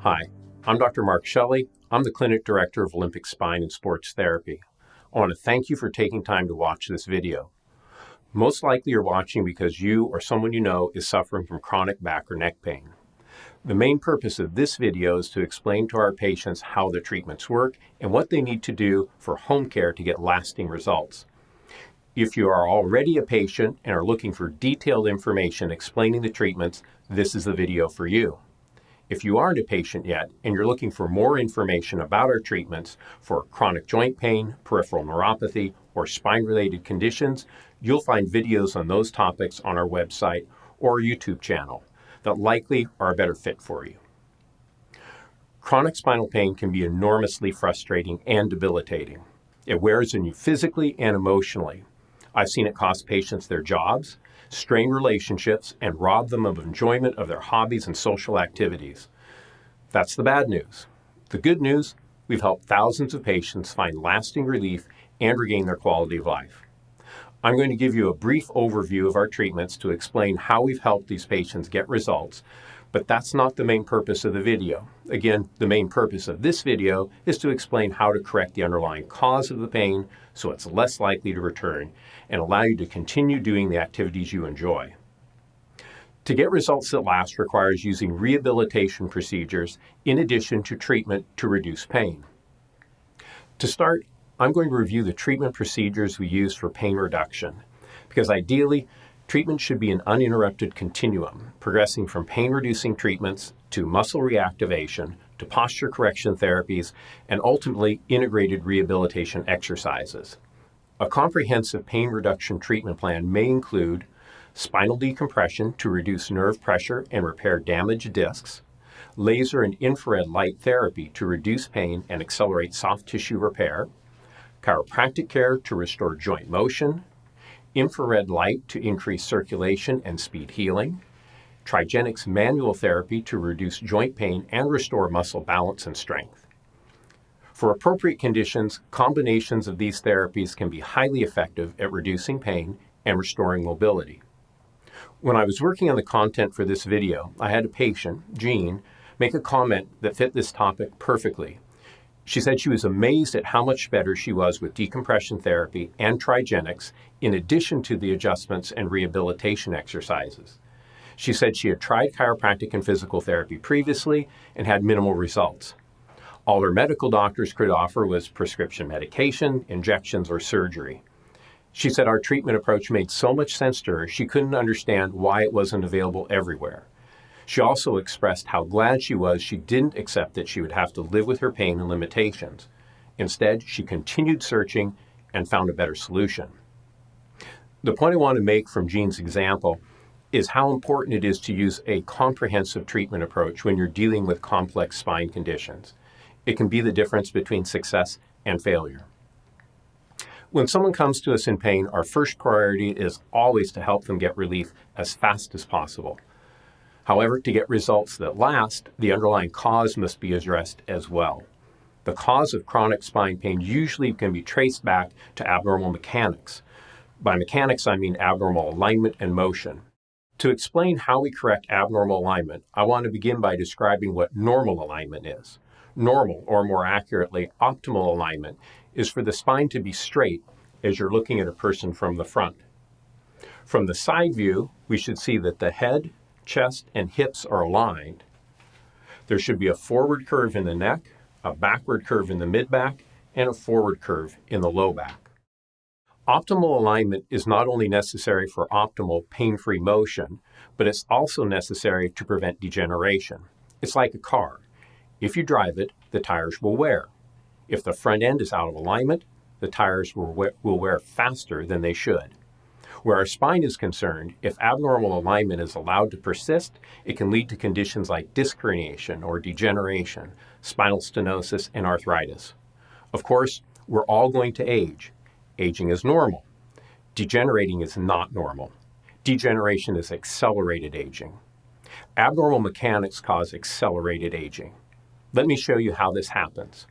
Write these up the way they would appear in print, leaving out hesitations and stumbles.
Hi, I'm Dr. Mark Shelley. I'm the Clinic Director of Olympic Spine and Sports Therapy. I want to thank you for taking time to watch this video. Most likely you're watching because you or someone you know is suffering from chronic back or neck pain. The main purpose of this video is to explain to our patients how the treatments work and what they need to do for home care to get lasting results. If you are already a patient and are looking for detailed information explaining the treatments, this is the video for you. If you aren't a patient yet and you're looking for more information about our treatments for chronic joint pain, peripheral neuropathy, or spine-related conditions, you'll find videos on those topics on our website or YouTube channel that likely are a better fit for you. Chronic spinal pain can be enormously frustrating and debilitating. It wears on you physically and emotionally. I've seen it cost patients their jobs, strain relationships, and rob them of enjoyment of their hobbies and social activities. That's the bad news. The good news, we've helped thousands of patients find lasting relief and regain their quality of life. I'm going to give you a brief overview of our treatments to explain how we've helped these patients get results, but that's not the main purpose of the video. Again, the main purpose of this video is to explain how to correct the underlying cause of the pain so it's less likely to return and allow you to continue doing the activities you enjoy. To get results that last requires using rehabilitation procedures in addition to treatment to reduce pain. To start, I'm going to review the treatment procedures we use for pain reduction, because ideally, treatment should be an uninterrupted continuum, progressing from pain-reducing treatments to muscle reactivation to posture correction therapies, and ultimately integrated rehabilitation exercises. A comprehensive pain reduction treatment plan may include spinal decompression to reduce nerve pressure and repair damaged discs, laser and infrared light therapy to reduce pain and accelerate soft tissue repair, chiropractic care to restore joint motion, infrared light to increase circulation and speed healing, Trigenics manual therapy to reduce joint pain and restore muscle balance and strength. For appropriate conditions, combinations of these therapies can be highly effective at reducing pain and restoring mobility. When I was working on the content for this video, I had a patient, Jean, make a comment that fit this topic perfectly. She said she was amazed at how much better she was with decompression therapy and Trigenics in addition to the adjustments and rehabilitation exercises. She said she had tried chiropractic and physical therapy previously and had minimal results. All her medical doctors could offer was prescription medication, injections, or surgery. She said our treatment approach made so much sense to her she couldn't understand why it wasn't available everywhere. She also expressed how glad she was she didn't accept that she would have to live with her pain and limitations. Instead, she continued searching and found a better solution. The point I want to make from Jean's example is how important it is to use a comprehensive treatment approach when you're dealing with complex spine conditions. It can be the difference between success and failure. When someone comes to us in pain, our first priority is always to help them get relief as fast as possible. However, to get results that last, the underlying cause must be addressed as well. The cause of chronic spine pain usually can be traced back to abnormal mechanics. By mechanics, I mean abnormal alignment and motion. To explain how we correct abnormal alignment, I want to begin by describing what normal alignment is. Normal, or more accurately, optimal alignment, is for the spine to be straight as you're looking at a person from the front. From the side view, we should see that the head, chest, and hips are aligned. There should be a forward curve in the neck, a backward curve in the mid-back, and a forward curve in the low back. Optimal alignment is not only necessary for optimal pain-free motion, but it's also necessary to prevent degeneration. It's like a car. If you drive it, the tires will wear. If the front end is out of alignment, the tires will wear faster than they should. Where our spine is concerned, if abnormal alignment is allowed to persist, it can lead to conditions like disc herniation or degeneration, spinal stenosis, and arthritis. Of course, we're all going to age. Aging is normal. Degenerating is not normal. Degeneration is accelerated aging. Abnormal mechanics cause accelerated aging. Let me show you how this happens.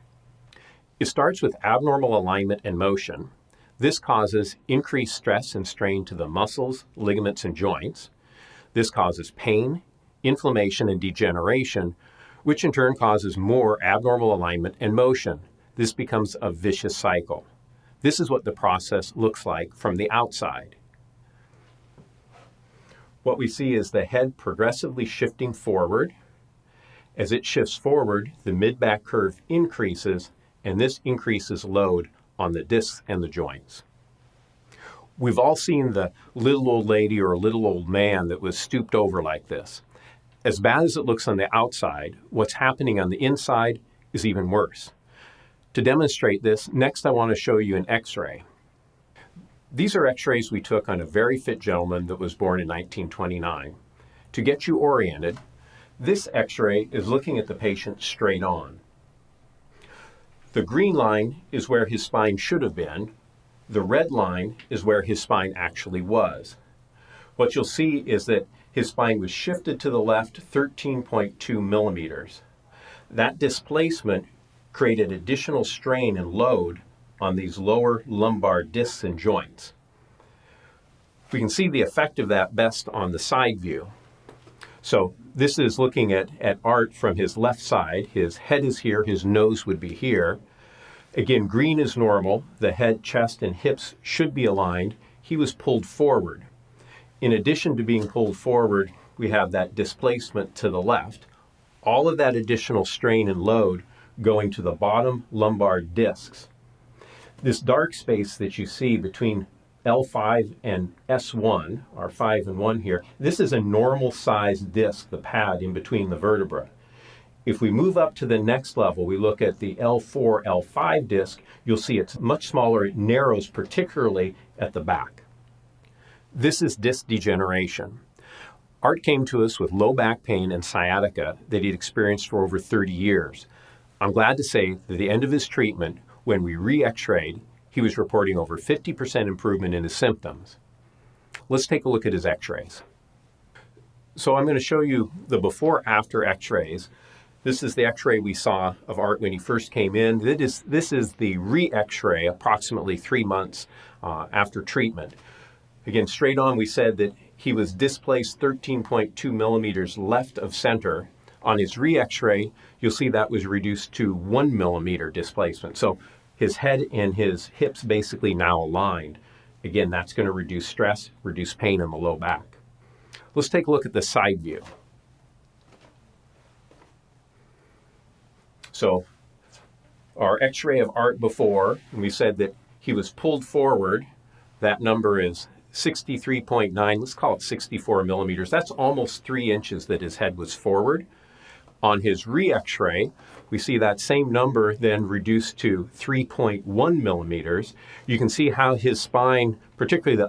It starts with abnormal alignment and motion. This causes increased stress and strain to the muscles, ligaments, and joints. This causes pain, inflammation, and degeneration, which in turn causes more abnormal alignment and motion. This becomes a vicious cycle. This is what the process looks like from the outside. What we see is the head progressively shifting forward. As it shifts forward, the mid-back curve increases, and this increases load on the discs and the joints. We've all seen the little old lady or little old man that was stooped over like this. As bad as it looks on the outside, what's happening on the inside is even worse. To demonstrate this, next I want to show you an X-ray. These are X-rays we took on a very fit gentleman that was born in 1929. To get you oriented, this X-ray is looking at the patient straight on. The green line is where his spine should have been. The red line is where his spine actually was. What you'll see is that his spine was shifted to the left 13.2 millimeters. That displacement created additional strain and load on these lower lumbar discs and joints. We can see the effect of that best on the side view. So this is looking at Art from his left side. His head is here, his nose would be here. Again, green is normal. The head, chest, and hips should be aligned. He was pulled forward. In addition to being pulled forward, we have that displacement to the left. All of that additional strain and load going to the bottom lumbar discs. This dark space that you see between L5 and S1, our 5 and 1 here, this is a normal sized disc, the pad in between the vertebrae. If we move up to the next level, we look at the L4, L5 disc, you'll see it's much smaller. It narrows particularly at the back. This is disc degeneration. Art came to us with low back pain and sciatica that he'd experienced for over 30 years. I'm glad to say that at the end of his treatment, when we re-x-rayed, he was reporting over 50% improvement in his symptoms. Let's take a look at his x-rays. So I'm going to show you the before-after x-rays. This is the x-ray we saw of Art when he first came in. This is the re-x-ray approximately 3 months after treatment. Again, straight on, we said that he was displaced 13.2 millimeters left of center. On his re-x-ray, you'll see that was reduced to 1 millimeter displacement. So his head and his hips basically now aligned. Again, that's going to reduce stress, reduce pain in the low back. Let's take a look at the side view. So our x-ray of Art before, and we said that he was pulled forward. That number is 63.9, let's call it 64 millimeters. That's almost 3 inches that his head was forward. On his re-x-ray, we see that same number then reduced to 3.1 millimeters. You can see how his spine, particularly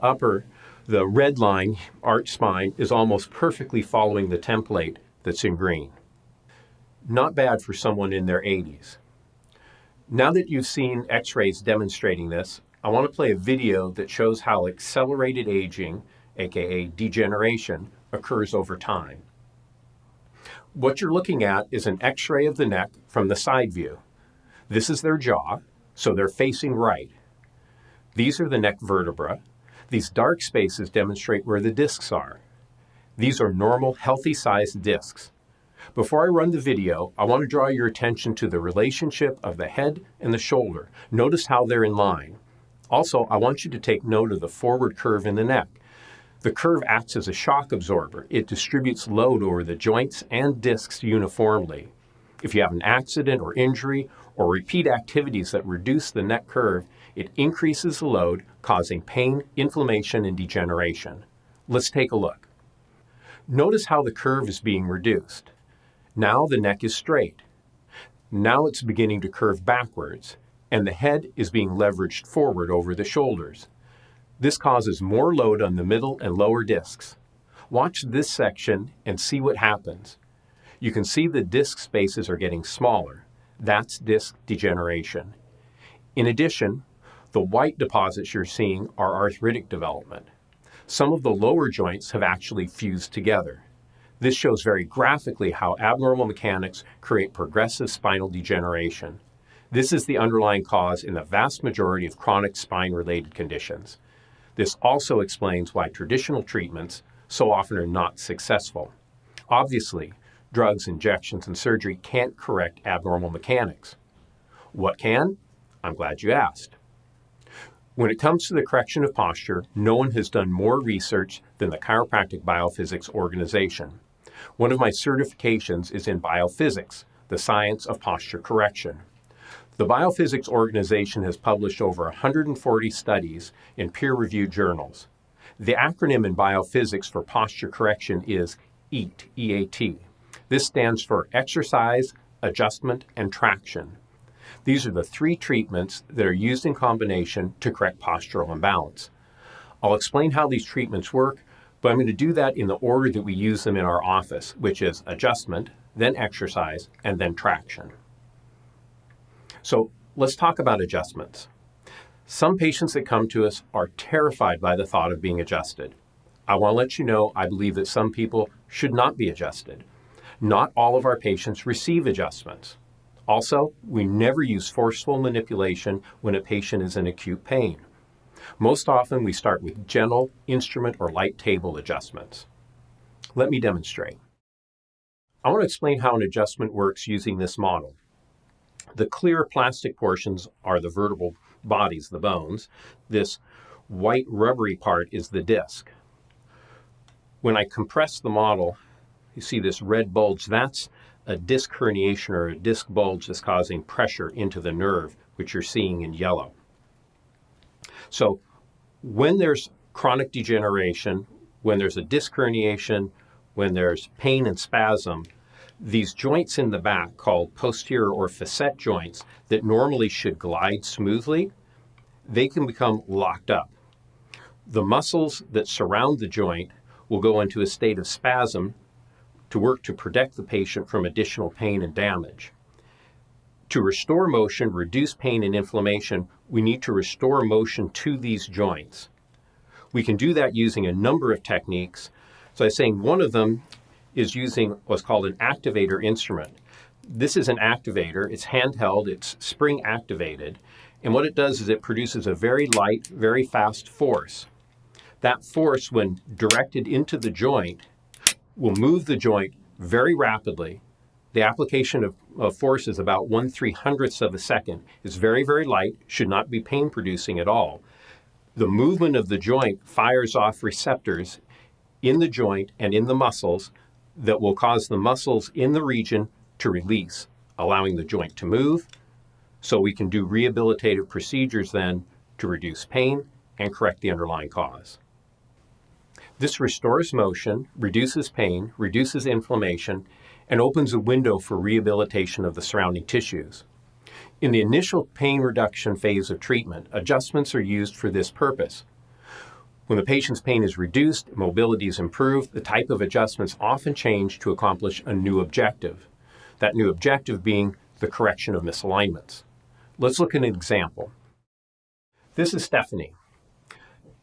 the red line, Art's spine, is almost perfectly following the template that's in green. Not bad for someone in their 80s. Now that you've seen x-rays demonstrating this, I want to play a video that shows how accelerated aging, aka degeneration, occurs over time. What you're looking at is an x-ray of the neck from the side view. This is their jaw, so they're facing right. These are the neck vertebrae. These dark spaces demonstrate where the discs are. These are normal, healthy-sized discs. Before I run the video, I want to draw your attention to the relationship of the head and the shoulder. Notice how they're in line. Also, I want you to take note of the forward curve in the neck. The curve acts as a shock absorber. It distributes load over the joints and discs uniformly. If you have an accident or injury or repeat activities that reduce the neck curve, it increases the load, causing pain, inflammation, and degeneration. Let's take a look. Notice how the curve is being reduced. Now the neck is straight. Now it's beginning to curve backwards, and the head is being leveraged forward over the shoulders. This causes more load on the middle and lower discs. Watch this section and see what happens. You can see the disc spaces are getting smaller. That's disc degeneration. In addition, the white deposits you're seeing are arthritic development. Some of the lower joints have actually fused together. This shows very graphically how abnormal mechanics create progressive spinal degeneration. This is the underlying cause in the vast majority of chronic spine-related conditions. This also explains why traditional treatments so often are not successful. Obviously, drugs, injections, and surgery can't correct abnormal mechanics. What can? I'm glad you asked. When it comes to the correction of posture, no one has done more research than the Chiropractic Biophysics Organization. One of my certifications is in biophysics, the science of posture correction. The Biophysics Organization has published over 140 studies in peer-reviewed journals. The acronym in biophysics for posture correction is EAT, E-A-T. This stands for exercise, adjustment, and traction. These are the three treatments that are used in combination to correct postural imbalance. I'll explain how these treatments work, but I'm going to do that in the order that we use them in our office, which is adjustment, then exercise, and then traction. So let's talk about adjustments. Some patients that come to us are terrified by the thought of being adjusted. I want to let you know I believe that some people should not be adjusted. Not all of our patients receive adjustments. Also, we never use forceful manipulation when a patient is in acute pain. Most often, we start with gentle instrument or light table adjustments. Let me demonstrate. I want to explain how an adjustment works using this model. The clear plastic portions are the vertebral bodies, the bones. This white rubbery part is the disc. When I compress the model, you see this red bulge. That's a disc herniation or a disc bulge that's causing pressure into the nerve, which you're seeing in yellow. So when there's chronic degeneration, when there's a disc herniation, when there's pain and spasm, these joints in the back, called posterior or facet joints, that normally should glide smoothly, they can become locked up. The muscles that surround the joint will go into a state of spasm to work to protect the patient from additional pain and damage. To restore motion, reduce pain and inflammation, we need to restore motion to these joints. We can do that using a number of techniques. So I was saying one of them is using what's called an activator instrument. This is an activator. It's handheld. It's spring activated. And what it does is it produces a very light, very fast force. That force, when directed into the joint, will move the joint very rapidly. The application of force is about 1/300th of a second. It's very, very light, should not be pain producing at all. The movement of the joint fires off receptors in the joint and in the muscles that will cause the muscles in the region to release, allowing the joint to move, so we can do rehabilitative procedures then to reduce pain and correct the underlying cause. This restores motion, reduces pain, reduces inflammation, and opens a window for rehabilitation of the surrounding tissues. In the initial pain reduction phase of treatment, adjustments are used for this purpose. When the patient's pain is reduced, mobility is improved, the type of adjustments often change to accomplish a new objective. That new objective being the correction of misalignments. Let's look at an example. This is Stephanie.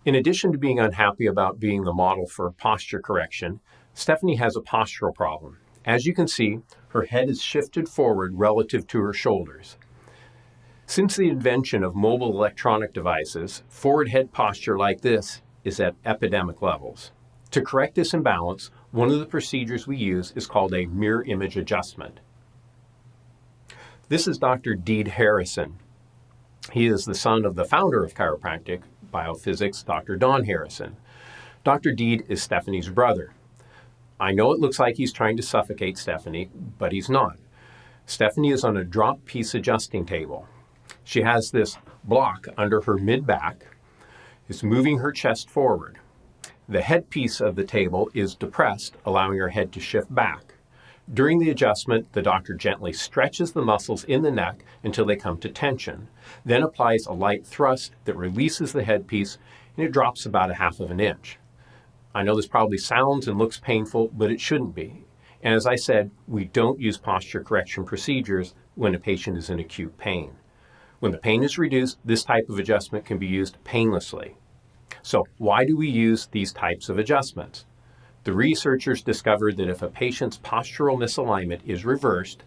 In addition to being unhappy about being the model for posture correction, Stephanie has a postural problem. As you can see, her head is shifted forward relative to her shoulders. Since the invention of mobile electronic devices, forward head posture like this is at epidemic levels. To correct this imbalance, one of the procedures we use is called a mirror image adjustment. This is Dr. Deed Harrison. He is the son of the founder of chiropractic biophysics, Dr. Don Harrison. Dr. Deed is Stephanie's brother. I know it looks like he's trying to suffocate Stephanie, but he's not. Stephanie is on a drop piece adjusting table. She has this block under her mid-back. It's moving her chest forward. The headpiece of the table is depressed, allowing her head to shift back. During the adjustment, the doctor gently stretches the muscles in the neck until they come to tension, then applies a light thrust that releases the headpiece, and it drops about 1/2 inch. I know this probably sounds and looks painful, but it shouldn't be. And as I said, we don't use posture correction procedures when a patient is in acute pain. When the pain is reduced, this type of adjustment can be used painlessly. So why do we use these types of adjustments? The researchers discovered that if a patient's postural misalignment is reversed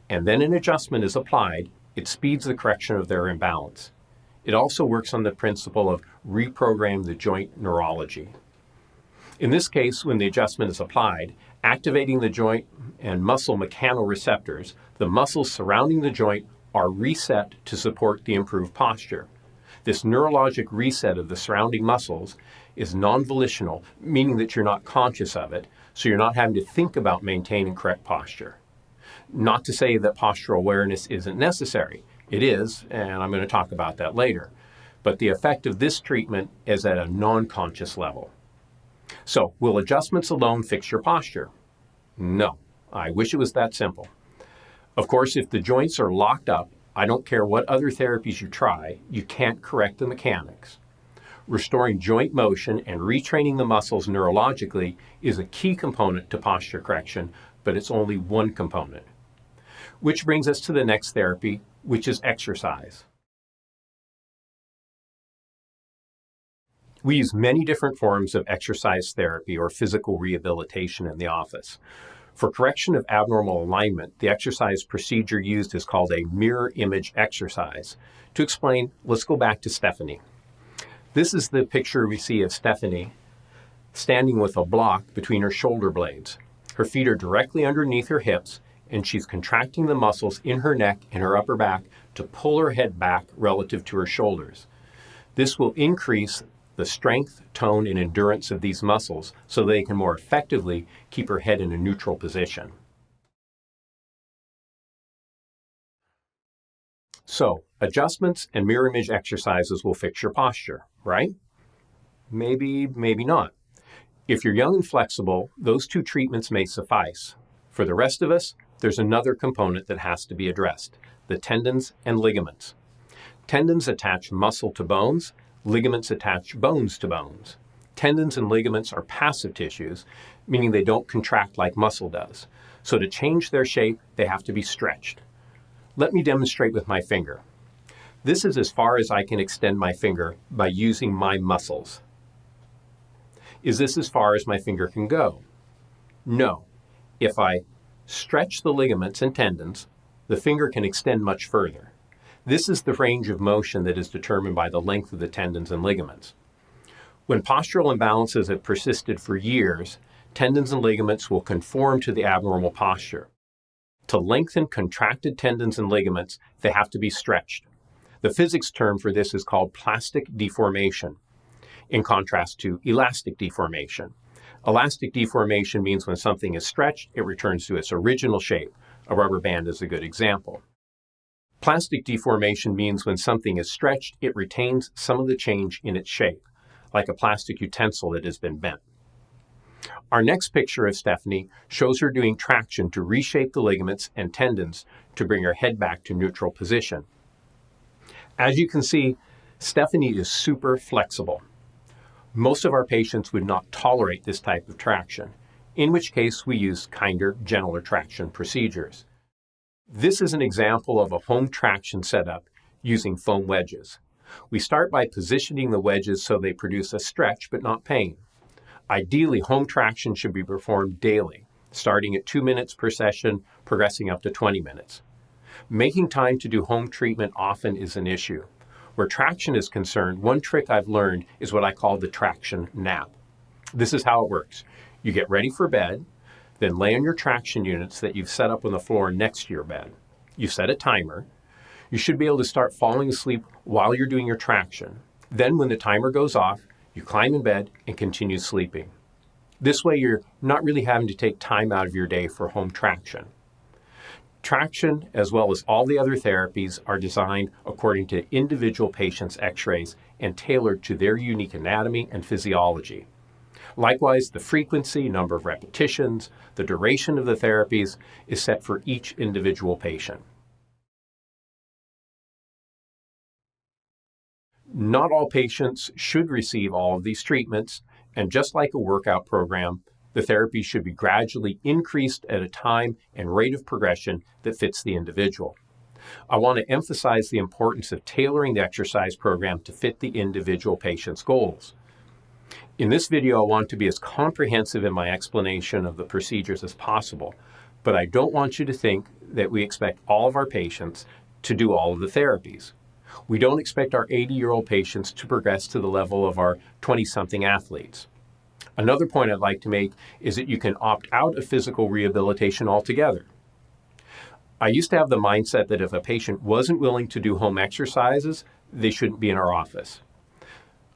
and then an adjustment is applied, it speeds the correction of their imbalance. It also works on the principle of reprogram the joint neurology. In this case, when the adjustment is applied, activating the joint and muscle mechanoreceptors, the muscles surrounding the joint are reset to support the improved posture. This neurologic reset of the surrounding muscles is non-volitional, meaning that you're not conscious of it, so you're not having to think about maintaining correct posture. Not to say that postural awareness isn't necessary. It is, and I'm going to talk about that later. But the effect of this treatment is at a non-conscious level. So, will adjustments alone fix your posture? No. I wish it was that simple. Of course, if the joints are locked up, I don't care what other therapies you try, you can't correct the mechanics. Restoring joint motion and retraining the muscles neurologically is a key component to posture correction, but it's only one component. Which brings us to the next therapy, which is exercise. We use many different forms of exercise therapy or physical rehabilitation in the office. For correction of abnormal alignment, the exercise procedure used is called a mirror image exercise. To explain, let's go back to Stephanie. This is the picture we see of Stephanie standing with a block between her shoulder blades. Her feet are directly underneath her hips, and she's contracting the muscles in her neck and her upper back to pull her head back relative to her shoulders. This will increase the strength, tone, and endurance of these muscles so they can more effectively keep her head in a neutral position. So, adjustments and mirror image exercises will fix your posture, right? Maybe, maybe not. If you're young and flexible, those two treatments may suffice. For the rest of us, there's another component that has to be addressed: the tendons and ligaments. Tendons attach muscle to bones. Ligaments attach bones to bones. Tendons and ligaments are passive tissues, meaning they don't contract like muscle does. So to change their shape, they have to be stretched. Let me demonstrate with my finger. This is as far as I can extend my finger by using my muscles. Is this as far as my finger can go? No. If I stretch the ligaments and tendons, the finger can extend much further. This is the range of motion that is determined by the length of the tendons and ligaments. When postural imbalances have persisted for years, tendons and ligaments will conform to the abnormal posture. To lengthen contracted tendons and ligaments, they have to be stretched. The physics term for this is called plastic deformation, in contrast to elastic deformation. Elastic deformation means when something is stretched, it returns to its original shape. A rubber band is a good example. Plastic deformation means when something is stretched, it retains some of the change in its shape, like a plastic utensil that has been bent. Our next picture of Stephanie shows her doing traction to reshape the ligaments and tendons to bring her head back to neutral position. As you can see, Stephanie is super flexible. Most of our patients would not tolerate this type of traction, in which case we use kinder, gentler traction procedures. This is an example of a home traction setup using foam wedges. We start by positioning the wedges so they produce a stretch but not pain. Ideally, home traction should be performed daily, starting at 2 minutes per session, progressing up to 20 minutes. Making time to do home treatment often is an issue. Where traction is concerned, one trick I've learned is what I call the traction nap. This is how it works. You get ready for bed, then lay on your traction units that you've set up on the floor next to your bed. You set a timer. You should be able to start falling asleep while you're doing your traction. Then when the timer goes off, you climb in bed and continue sleeping. This way you're not really having to take time out of your day for home traction. Traction, as well as all the other therapies, are designed according to individual patients' x-rays and tailored to their unique anatomy and physiology. Likewise, the frequency, number of repetitions, the duration of the therapies is set for each individual patient. Not all patients should receive all of these treatments, and just like a workout program, the therapy should be gradually increased at a time and rate of progression that fits the individual. I want to emphasize the importance of tailoring the exercise program to fit the individual patient's goals. In this video, I want to be as comprehensive in my explanation of the procedures as possible, but I don't want you to think that we expect all of our patients to do all of the therapies. We don't expect our 80-year-old patients to progress to the level of our 20-something athletes. Another point I'd like to make is that you can opt out of physical rehabilitation altogether. I used to have the mindset that if a patient wasn't willing to do home exercises, they shouldn't be in our office.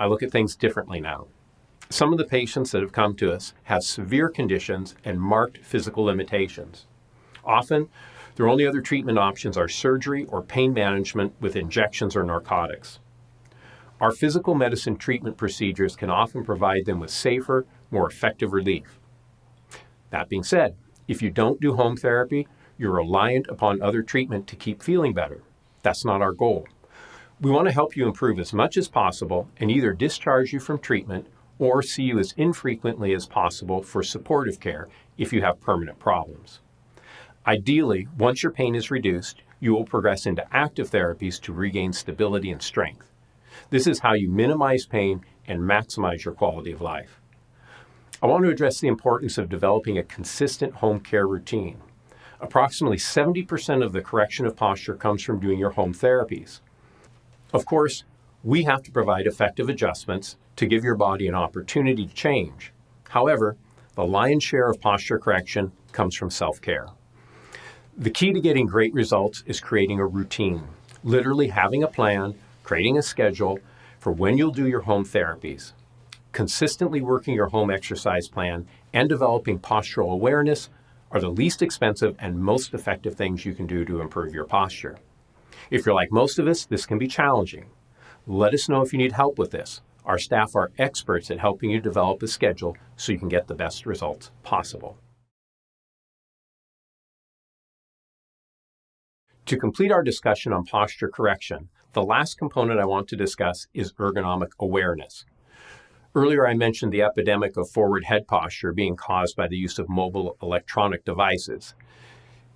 I look at things differently now. Some of the patients that have come to us have severe conditions and marked physical limitations. Often, their only other treatment options are surgery or pain management with injections or narcotics. Our physical medicine treatment procedures can often provide them with safer, more effective relief. That being said, if you don't do home therapy, you're reliant upon other treatment to keep feeling better. That's not our goal. We want to help you improve as much as possible and either discharge you from treatment or see you as infrequently as possible for supportive care if you have permanent problems. Ideally, once your pain is reduced, you will progress into active therapies to regain stability and strength. This is how you minimize pain and maximize your quality of life. I want to address the importance of developing a consistent home care routine. Approximately 70% of the correction of posture comes from doing your home therapies. Of course, we have to provide effective adjustments to give your body an opportunity to change. However, the lion's share of posture correction comes from self-care. The key to getting great results is creating a routine, literally having a plan, creating a schedule for when you'll do your home therapies. Consistently working your home exercise plan and developing postural awareness are the least expensive and most effective things you can do to improve your posture. If you're like most of us, this can be challenging. Let us know if you need help with this. Our staff are experts at helping you develop a schedule so you can get the best results possible. To complete our discussion on posture correction, the last component I want to discuss is ergonomic awareness. Earlier, I mentioned the epidemic of forward head posture being caused by the use of mobile electronic devices.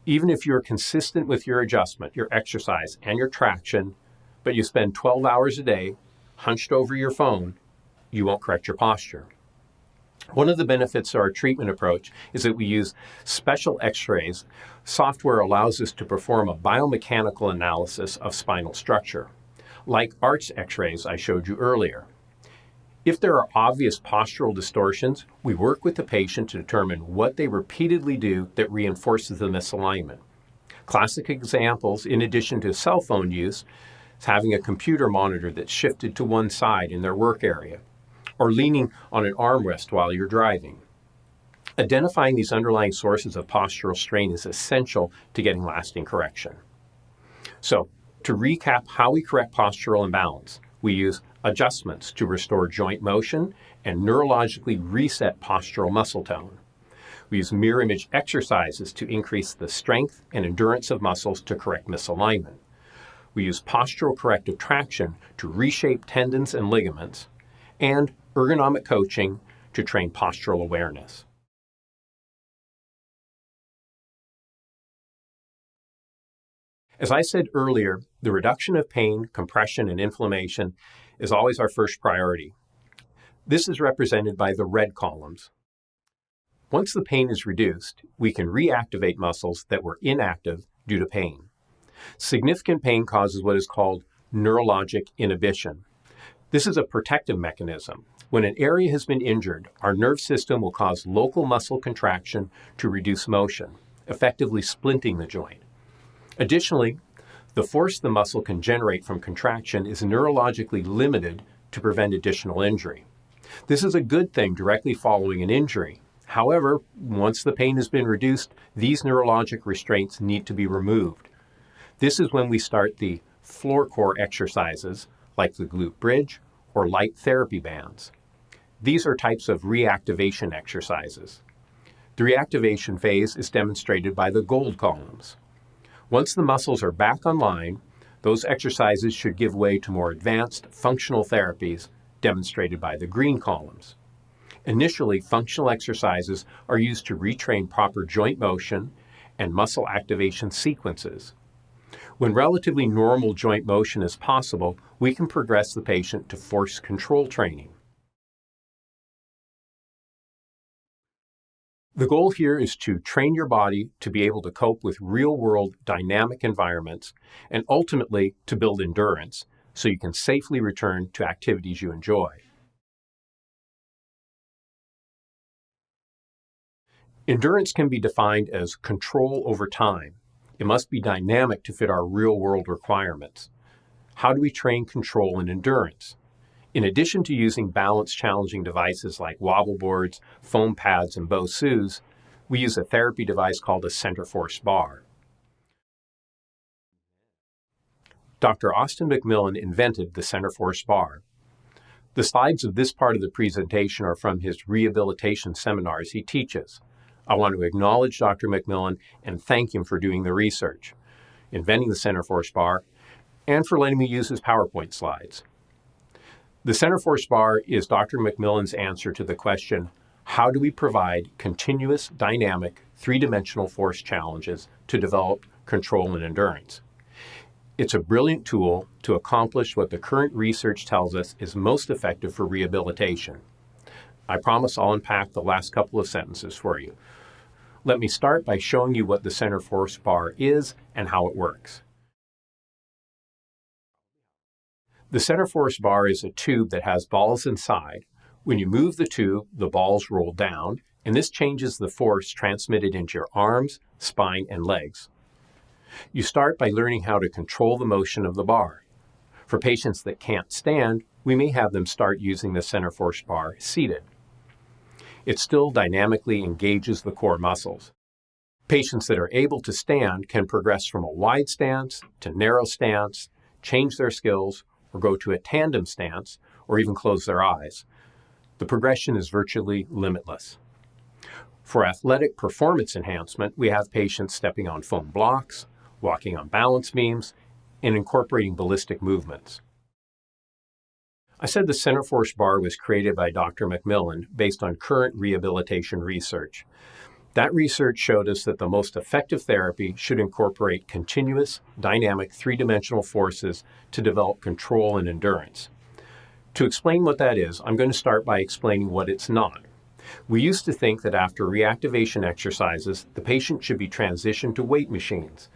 Even if you're consistent with your adjustment, your exercise, and your traction, but you spend 12 hours a day hunched over your phone, you won't correct your posture. One of the benefits of our treatment approach is that we use special x-rays. Software allows us to perform a biomechanical analysis of spinal structure, like arch x-rays I showed you earlier. If there are obvious postural distortions, we work with the patient to determine what they repeatedly do that reinforces the misalignment. Classic examples, in addition to cell phone use, is having a computer monitor that's shifted to one side in their work area, or leaning on an armrest while you're driving. Identifying these underlying sources of postural strain is essential to getting lasting correction. So, to recap how we correct postural imbalance, we use adjustments to restore joint motion and neurologically reset postural muscle tone. We use mirror image exercises to increase the strength and endurance of muscles to correct misalignment. We use postural corrective traction to reshape tendons and ligaments, and ergonomic coaching to train postural awareness. As I said earlier, the reduction of pain, compression, and inflammation is always our first priority. This is represented by the red columns. Once the pain is reduced, we can reactivate muscles that were inactive due to pain. Significant pain causes what is called neurologic inhibition. This is a protective mechanism. When an area has been injured, our nerve system will cause local muscle contraction to reduce motion, effectively splinting the joint. Additionally, the force the muscle can generate from contraction is neurologically limited to prevent additional injury. This is a good thing directly following an injury. However, once the pain has been reduced, these neurologic restraints need to be removed. This is when we start the floor core exercises, like the glute bridge or light therapy bands. These are types of reactivation exercises. The reactivation phase is demonstrated by the gold columns. Once the muscles are back online, those exercises should give way to more advanced functional therapies demonstrated by the green columns. Initially, functional exercises are used to retrain proper joint motion and muscle activation sequences. When relatively normal joint motion is possible, we can progress the patient to force control training. The goal here is to train your body to be able to cope with real-world dynamic environments and ultimately to build endurance so you can safely return to activities you enjoy. Endurance can be defined as control over time. It must be dynamic to fit our real-world requirements. How do we train control and endurance? In addition to using balance-challenging devices like wobble boards, foam pads, and BOSUs, we use a therapy device called a Centri-force Bar. Dr. Austin McMillan invented the Centri-force Bar. The slides of this part of the presentation are from his rehabilitation seminars he teaches. I want to acknowledge Dr. McMillan and thank him for doing the research, inventing the Centri-force Bar, and for letting me use his PowerPoint slides. The Centri-force Bar is Dr. McMillan's answer to the question, how do we provide continuous, dynamic, three-dimensional force challenges to develop control and endurance? It's a brilliant tool to accomplish what the current research tells us is most effective for rehabilitation. I promise I'll unpack the last couple of sentences for you. Let me start by showing you what the Centri-force Bar is and how it works. The Centri-force Bar is a tube that has balls inside. When you move the tube, the balls roll down, and this changes the force transmitted into your arms, spine, and legs. You start by learning how to control the motion of the bar. For patients that can't stand, we may have them start using the Centri-force Bar seated. It still dynamically engages the core muscles. Patients that are able to stand can progress from a wide stance to narrow stance, change their skills, or go to a tandem stance, or even close their eyes. The progression is virtually limitless. For athletic performance enhancement, we have patients stepping on foam blocks, walking on balance beams, and incorporating ballistic movements. I said the Centri-force Bar was created by Dr. McMillan based on current rehabilitation research. That research showed us that the most effective therapy should incorporate continuous, dynamic, three-dimensional forces to develop control and endurance. To explain what that is, I'm going to start by explaining what it's not. We used to think that after reactivation exercises, the patient should be transitioned to weight machines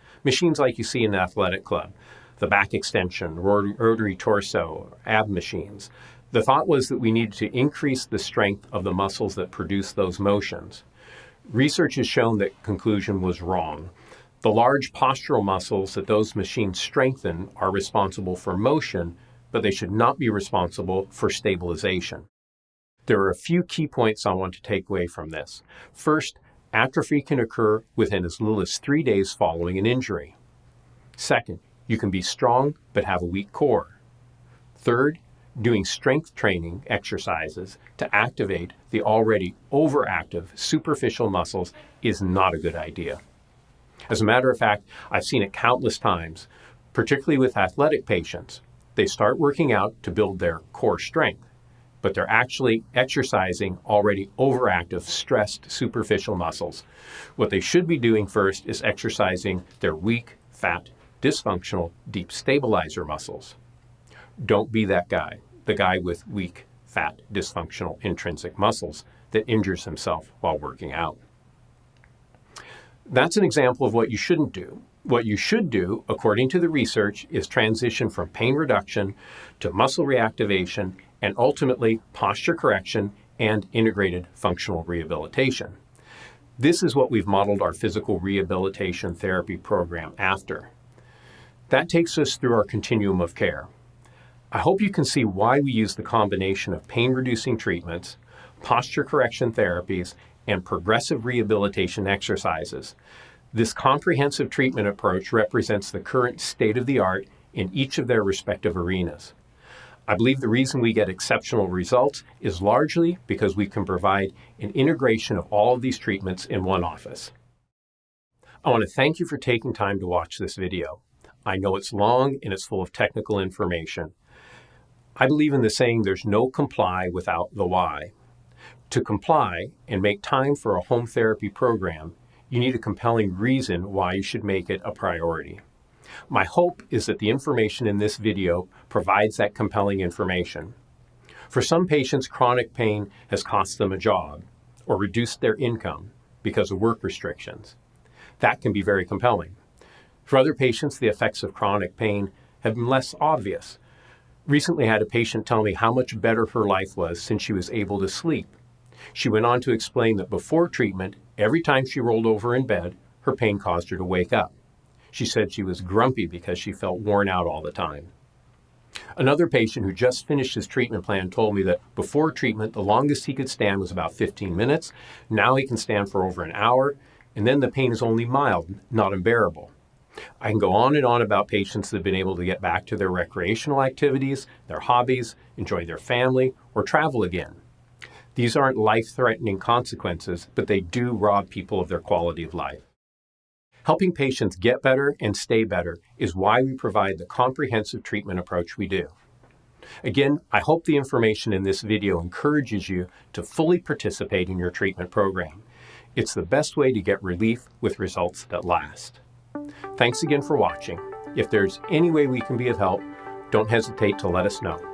like you see in the athletic club, the back extension, rotary torso, ab machines. The thought was that we needed to increase the strength of the muscles that produce those motions. Research has shown that conclusion was wrong. The large postural muscles that those machines strengthen are responsible for motion, but they should not be responsible for stabilization. There are a few key points I want to take away from this. First, atrophy can occur within as little as 3 days following an injury. Second, you can be strong but have a weak core. Third, doing strength training exercises to activate the already overactive superficial muscles is not a good idea. As a matter of fact, I've seen it countless times, particularly with athletic patients. They start working out to build their core strength, but they're actually exercising already overactive, stressed superficial muscles. What they should be doing first is exercising their weak, fat, dysfunctional, deep stabilizer muscles. Don't be that guy, the guy with weak, fat, dysfunctional, intrinsic muscles that injures himself while working out. That's an example of what you shouldn't do. What you should do, according to the research, is transition from pain reduction to muscle reactivation and ultimately posture correction and integrated functional rehabilitation. This is what we've modeled our physical rehabilitation therapy program after. That takes us through our continuum of care. I hope you can see why we use the combination of pain-reducing treatments, posture correction therapies, and progressive rehabilitation exercises. This comprehensive treatment approach represents the current state-of-the-art in each of their respective arenas. I believe the reason we get exceptional results is largely because we can provide an integration of all of these treatments in one office. I want to thank you for taking time to watch this video. I know it's long and it's full of technical information. I believe in the saying, there's no comply without the why. To comply and make time for a home therapy program, you need a compelling reason why you should make it a priority. My hope is that the information in this video provides that compelling information. For some patients, chronic pain has cost them a job or reduced their income because of work restrictions. That can be very compelling. For other patients, the effects of chronic pain have been less obvious. Recently, I had a patient tell me how much better her life was since she was able to sleep. She went on to explain that before treatment, every time she rolled over in bed, her pain caused her to wake up. She said she was grumpy because she felt worn out all the time. Another patient who just finished his treatment plan told me that before treatment, the longest he could stand was about 15 minutes. Now he can stand for over an hour, and then the pain is only mild, not unbearable. I can go on and on about patients that have been able to get back to their recreational activities, their hobbies, enjoy their family, or travel again. These aren't life-threatening consequences, but they do rob people of their quality of life. Helping patients get better and stay better is why we provide the comprehensive treatment approach we do. Again, I hope the information in this video encourages you to fully participate in your treatment program. It's the best way to get relief with results that last. Thanks again for watching. If there's any way we can be of help, don't hesitate to let us know.